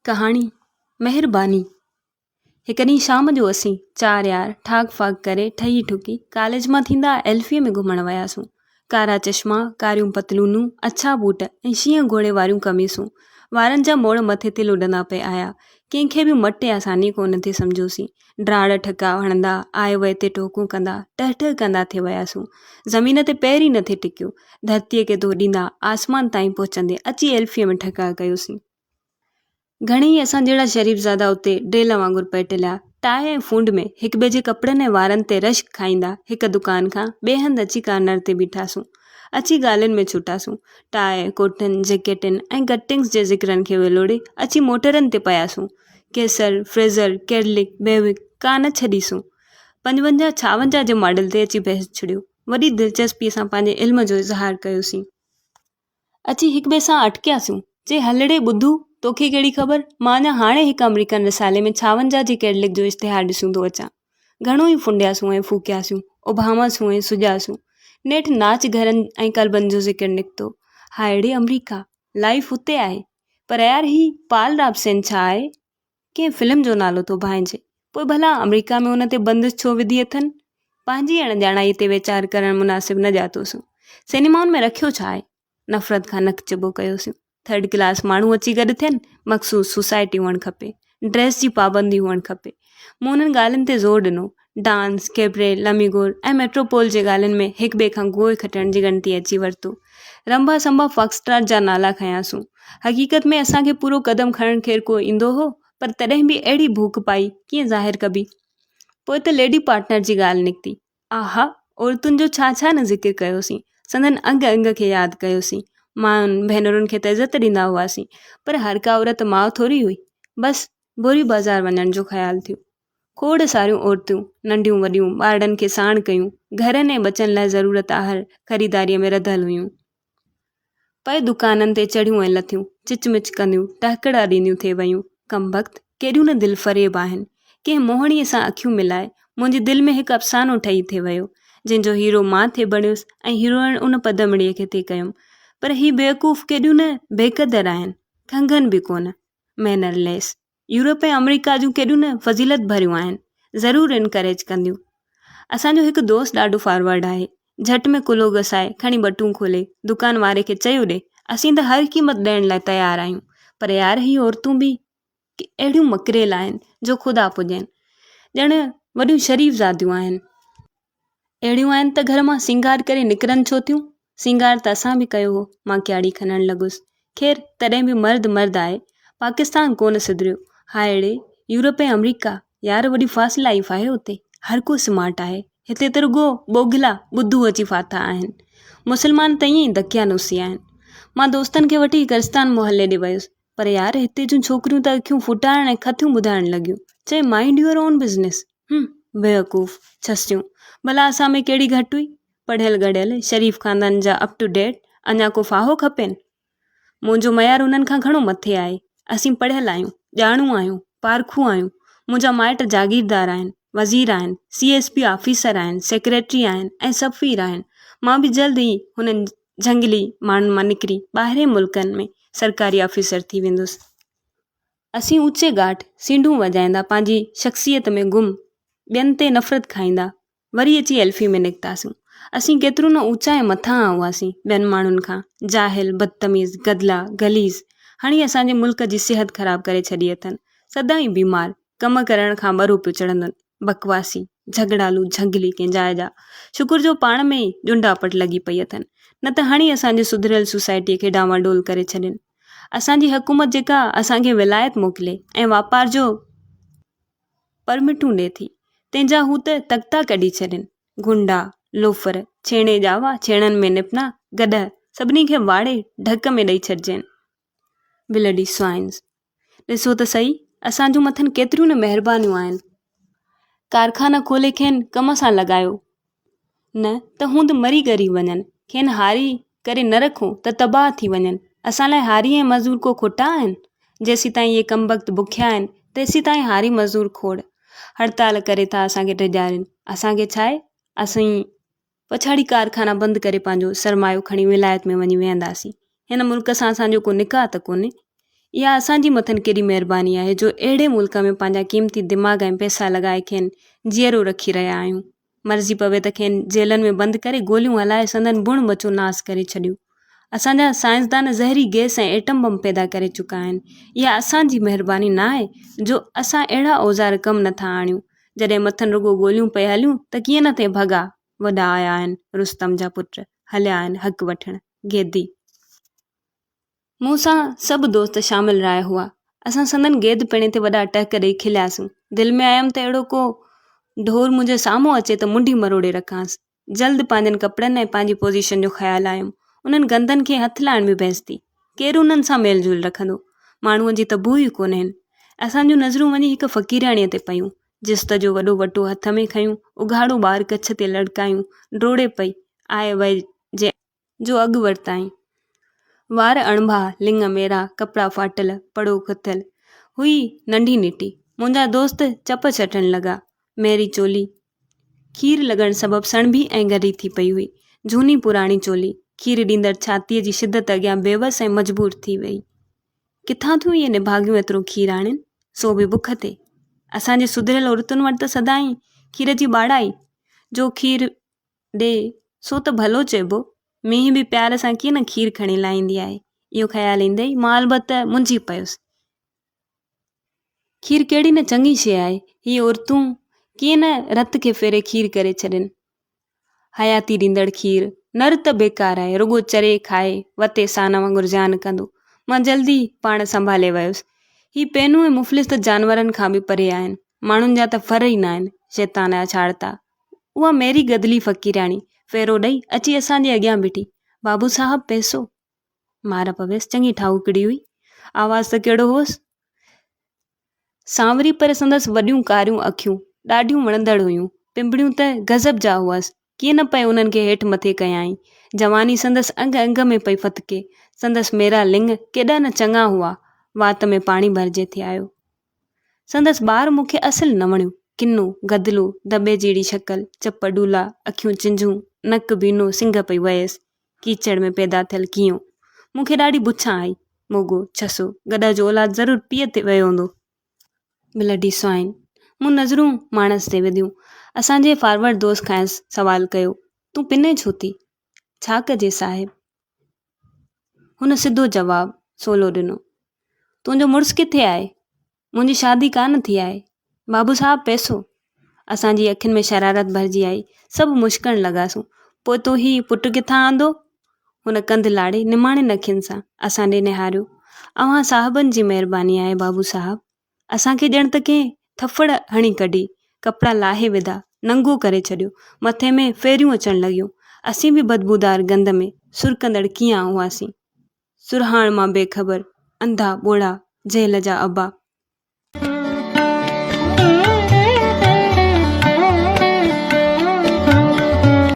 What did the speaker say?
कहाणी महिरबानी। हिकु ॾींहुं शाम जो असीं चार यार ठाक फाक करे ठही ठुकी कॉलेज मां थींदा एल्फीअ में घुमण वियासीं। कारा चश्मा, कारियूं पतलूनूं, अछा बूट ऐं शींहं घोड़े वारियूं कमीसूं। वारनि जा मोड़ मथे ते लुॾंदा पिया आया। कंहिंखे बि मट या सानी कोन थे सम्झोसीं। ड्राड़ ठका हणंदा, आए वए ते टोकूं कंदा, टह टह कंदा थे वियासीं। ज़मीन ते पैर ई न थे टिकियो। धरतीअ खे धोॾींदा आसमान ताईं पहुचंदे अची एल्फीअ में ठका कयोसीं। घणेई असां जहिड़ा शरीफ़ज़ादा उते डेल वांगुरु पइटिलिया। टाए ऐं फूंड में हिक ॿिए जे कपिड़नि ऐं वारनि ते रश्क खाईंदा हिक दुकान खां ॿिए हंधि अची कार्नर ते बीठासूं। अची ॻाल्हियुनि में छुटासूं। टाए, कोटनि, जैकेटनि ऐं गटिंग्स जे ज़िक्रनि खे विलोड़े अची मोटरनि ते पयासूं। केसर, फ्रेज़र, कैरलिक, बेविक कान छॾीसूं। 55-56 जे मॉडल ते अची बहस छुड़ियो। वॾी दिलचस्पीअ सां पंहिंजे इल्म जो इज़हार कयोसीं। अची हिक ॿिए सां अटकियासीं। जे हलड़े ॿुधू, तोखे कहिड़ी ख़बर, मां अञा हाणे हिकु अमरीकन रिसाले में 56 जी कैरलिक जो इश्तिहार ॾिसूं थो अचां। घणो ई फुंडियासूं ऐं फूकियासूं, उभामासूं ऐं सुजासूं। नेठि नाच घरनि ऐं क्लबनि जो ज़िक्र निकितो। हायड़े अमरीका, लाइफ हुते आहे। पर यार ही पाल राबसेन छा आहे? कंहिं फिल्म जो नालो थो भांइजे। पोइ भला अमरीका में उन ते बंदिश छो विधी अथनि? पंहिंजी अणॼाणाई ते वीचार करणु मुनासिबु न ॼातोसीं। सिनेमाउनि में रखियो छा आहे? नफ़रत खां नक चिॿो कयोसीं। थर्ड क्लास माण्हू अची गॾु थियनि, मख़सूस सोसाइटी हुअणु खपे, ड्रेस जी पाबंदी हुअणु खपे। मूं हुननि ॻाल्हियुनि ते ज़ोर ॾिनो। डांस, कैबरे, लमीगोर ऐं मेट्रोपोल जे ॻाल्हियुनि में हिक ॿिए खां गोए खटण जी ॻणती अची वरितो। रंभा संभा फॉक्सट्रॉट जा नाला खयासूं। हक़ीक़त में असांखे पूरो कदम खणणु खेर को ईंदो हो, पर तॾहिं बि अहिड़ी भूख पाई कीअं ज़ाहिर कबी। पोइ त लेडी पार्टनर जी ॻाल्हि निकिती। आहा, औरतुनि जो छा छा न ज़िक्र कयोसीं। संदन अंग अंग खे यादि कयोसीं। माउनि भेनरुनि खे त इज़त ॾींदा हुआसीं, पर हर का औरत माउ थोरी हुई। बसि बोरी बाज़ार वञण जो ख़्यालु थियो। खोड़ सारियूं औरतूं नंढियूं वॾियूं ॿारनि खे साण कयूं, घरनि ऐं बचनि लाइ ज़रूरत आहर ख़रीदारीअ में रधियल हुयूं। पए दुकाननि ते चढ़ियूं ऐं लथियूं, चिचमिच कंदियूं, टहकड़ा ॾींदियूं थे वयूं। कमबख़्त केॾियूं न दिलि फ़रेब आहिनि। कंहिं मोहणीअ सां अखियूं मिलाए मुंहिंजी दिलि में हिकु अफ़सानो ठही थे वियो, जंहिंजो हीरो मां थे बणियुसि ऐं हीरोइन उन पदमड़ीअ खे थे कयुमि। पर ही बेवकूफ़ केॾियूं न बेक़दर आहिनि, खंघनि बि कोन, मैनरलेस। यूरोप ऐं अमरीका जूं केॾियूं न फज़ीलत भरियूं आहिनि, ज़रूरु इनकरेज कंदियूं। असांजो हिकु दोस्त ॾाढो फॉरवर्ड आहे। झटि में कुलो घसाए खणी बटूं खोले दुकान वारे खे चयो ॾे, असीं त हर क़ीमत ॾियण लाइ तयारु आहियूं। पर यार ही औरतूं बि अहिड़ियूं मकरेल आहिनि जो ख़ुदा पुॼनि, ॼण वॾियूं शरीफ़ज़ादियूं आहिनि। अहिड़ियूं आहिनि त घर मां सिंगार करे निकिरनि छो थियूं। सिंगार त असां बि कयो हो, मां क्याड़ी खणणु लॻुसि। ख़ैर तॾहिं बि मर्द मर्द आहे, पाकिस्तान कोन सिधरियो। हायड़े यूरोप ऐं अमरीका, यार वॾी फास्ट लाइफ आहे उते। हर को स्मार्ट आहे। हिते त रुॻो बोगला ॿुद्धू अची फाथा आहिनि। मुस्लमान त ईअं ई दकिया नुसी आहिनि। मां दोस्तनि खे वठी गरिस्तान मोहल्ले ॾे वियुसि, पर यार हिते जूं छोकिरियूं त अखियूं फुटाइण ऐं खथियूं ॿुधाइण लॻियूं। चए माइंड यूअर ओन बिज़नेस। बेवकूफ़ छसियूं। भला असां में कहिड़ी घटि हुई? पढ़ियल गढ़ियल शरीफ़ ख़ानदान जा अप टू डेट, अञा को फाहो खपेनि। मुंहिंजो मयार उन्हनि खां घणो मथे आहे। असीं पढ़ियल आहियूं, ॼाणू आहियूं, पारखू आहियूं। मुंहिंजा माइट जागीरदार आहिनि, वज़ीर आहिनि, CSP ऑफिसर आहिनि, सेक्रेटरी आहिनि ऐं सफ़ीर आहिनि। मां बि जल्द ई हुननि झंगली माण्हुनि मां निकिरी ॿाहिरे मुल्कनि में सरकारी ऑफिसर थी वेंदुसि। असीं ऊचे घाट सींडूं वॼाईंदा पंहिंजी शख़्सियत में गुम, ॿियनि ते नफ़रत खाईंदा, वरी अची एल्फी में निकितासीं। असीं केतिरो न ऊचा ऐं मथां हुआसीं ॿियनि माण्हुनि खां। जाहिल, बदतमीज़, गदला, गलीज़। हाणे असांजे मुल्क जी सिहत ख़राबु करे छॾी अथनि। सदाईं बीमार, कम करण खां ॿरो पियो चढ़ंदुनि। बकवासी, झगड़ालू, झंगली कंहिं जाइ जा। शुकुर जो पाण में ई ॼुंडापट लॻी पई अथनि, न त हाणे असांजे सुधरियल सोसाइटीअ खे डामाडोल करे छॾनि। असांजी हुकूमत जेका असांखे विलायत मोकिले ऐं वापार जो परमिटूं ॾिए थी, तंहिंजा हू त तख़्ता कढी छॾनि। गुंडा, लोफर, छेणे जावा, छेणनि में निपना, गॾ सभिनी खे वाड़े ढक में ॾेई छॾिजनि। Bloody swines. ॾिसो त सही, असांजूं मथनि केतिरियूं न महिरबानियूं आहिनि। कारखाना खोले खेनि कम सां लॻायो, न त हूंद मरी ॻरी वञनि। खेनि हारी करे न रखूं त तबाह थी वञनि। असां लाइ हारी ऐं मज़दूर को खुटा आहिनि? जेसीं ताईं इहे कमबख़्त बुखिया आहिनि, तेसीं ताईं हारी मज़दूर खोड़। हड़ताल करे था असांखे टिॼारनि। असांखे छा आहे? असीं पछाड़ी कारखाना बंदि करे पंहिंजो सरमायो खणी विलायत में वञी वेहंदासीं। हिन मुल्क सां असांजो को निकाह त कोन्हे। इहा असांजी मथनि केॾी महिरबानी आहे जो अहिड़े मुल्क में पंहिंजा क़ीमती दिमाग़ ऐं पैसा लॻाए खेनि जीअरो रखी रहिया आहियूं। मर्ज़ी पवे त खेनि जेलनि में बंदि करे गोलियूं हलाए संदनि बुण बचो नास करे छॾियूं। असांजा साइंसदान ज़हरी गैस ऐं एटम बम पैदा करे चुका आहिनि। इहा असांजी महिरबानी न आहे जो असां अहिड़ा औज़ार कमु नथा आणियूं। जॾहिं मथनि रुॻो गोलियूं पई हलियूं त कीअं न थिए भॻा वॾा आया आहिनि रुस्तम जा पुट, हलिया आहिनि हक़ वठणु गेदी। मूं सां सभु दोस्त शामिल रहिया हुआ। असां संदनि गेद पिणे ते वॾा टहक ॾेई खिलियासीं। दिलि में आयमि त अहिड़ो को ढोर मुंहिंजे साम्हूं अचे त मुंडी मरोड़े रखांसि। जल्द पंहिंजनि कपिड़नि ऐं पंहिंजी पोज़ीशन जो ख़्यालु आयुमि। उन्हनि गंदनि खे हथु लाइण में बहस थी। केरु उन्हनि सां मेल झोल रखंदो? माण्हूअ जी त बू ई कोन्हनि। असांजूं नज़रूं वञी हिकु फ़क़ीराणीअ ते पयूं। जिस्त जो वॾो वटो हथ में खयूं, उघाड़ो ॿार कच्छ ते लड़कायूं, डोड़े पई आए वए जे जो अॻु वरिताईं। वार अणभा, लिंग मेरा, कपिड़ा फाटल, पड़ो खुथियल हुई नंढी निटी। मुंहिंजा दोस्त चप चटण लॻा। मेरी चोली खीर लॻण सबबि सणभी ऐं ॻरी थी पई हुई। झूनी पुराणी चोली खीर ॾींदड़ छातीअ जी शिदत अॻियां बेवस ऐं मजबूर थी वई। किथां थियूं इहे निभागियूं एतिरो खीर आणनि, सो बि बुख ते। असांजे सुधरियल औरतुनि वटि त सदाईं खीर जी ॿाड़ाई, जो खीर ॾे सो त भलो चइबो, मींहं बि प्यार सां कीअं न खीर खणी लाहींदी आहे। इहो ख़्यालु ईंदे ई मां अलबत मुंझी पियुसि। खीर कहिड़ी न चङी शइ आहे। हीअ औरतूं कीअं न रत खे फेरे खीर करे छॾनि। हयाती ॾींदड़ खीर नर त बेकार आहे, रुॻो चरे खाए वते सान वांगुरु जान कंदो। मां जल्दी पाण संभाले वियुसि। ही पेनू ऐं मुफ़लिस त जानवरनि खां बि परे आहिनि। माण्हुनि जा त फर ई न आहिनि, शैतान जा छाड़ता। उहा मेरी गदली फ़क़ीराणी फेरो ॾेई अची असांजे अॻियां बीठी। बाबू साहब पैसो। मार पवेसि, चङी ठाउकड़ी हुई। आवाज़ त कहिड़ो होसि। सांवरी पर संदसि वॾियूं कारियूं अखियूं ॾाढियूं वणंदड़ हुयूं। पिंबड़ियूं त गज़ब जा हुअसि। कीअं न पए उन्हनि खे हेठि मथे कयाई। जवानी संदसि अंग अंग में पई फतके। संदसि मेरा लिंग केॾा न चङा हुआ। वात में पाणी भरिजे थे आयो। संदसि ॿार मूंखे असुलु न वणियो। किनो, गदलो, दॿे जहिड़ी शक्ल, चप डूला, अखियूं चिंजूं, नक बीनो, सिंग पई वयसि। कीचड़ में पैदा थियल कीअं। मूंखे ॾाढी बुछां आई। मोगो छसो गॾ जो औलाद ज़रूरु पीउ ते वियो हूंदो। Bloody swine. मूं नज़रूं माणस ते विधियूं। असांजे फॉरवर्ड दोस्त खां सवाल कयो, तूं पिने छो थी? छा कजे साहिब? हुन सिधो जवाबु सोलो ॾिनो, तुंहिंजो मुड़ुसु किथे आहे? मुंहिंजी शादी कान थी आहे। बाबू साहब पैसो। असांजी अखियुनि में शरारत भरिजी आई। सभु मुश्कणु लॻासूं। पोइ तो ही पुटु किथां आंदो? हुन कंधु लाड़े निमाणनि अखियुनि सां असां ॾे निहारियो। अव्हां साहबनि जी महिरबानी आहे बाबू साहब। असांखे ॼण त कंहिं थफड़ हणी कढी, कपिड़ा लाहे विधा, नंगो करे छॾियो। मथे में फेरियूं अचणु लॻियूं। असीं बि बदबूदार गंद में सुरकंदड़ कीअं हुआसीं। सुरहाण मां बेख़बर, अंधा ॿोड़ा, जेल जा अबा।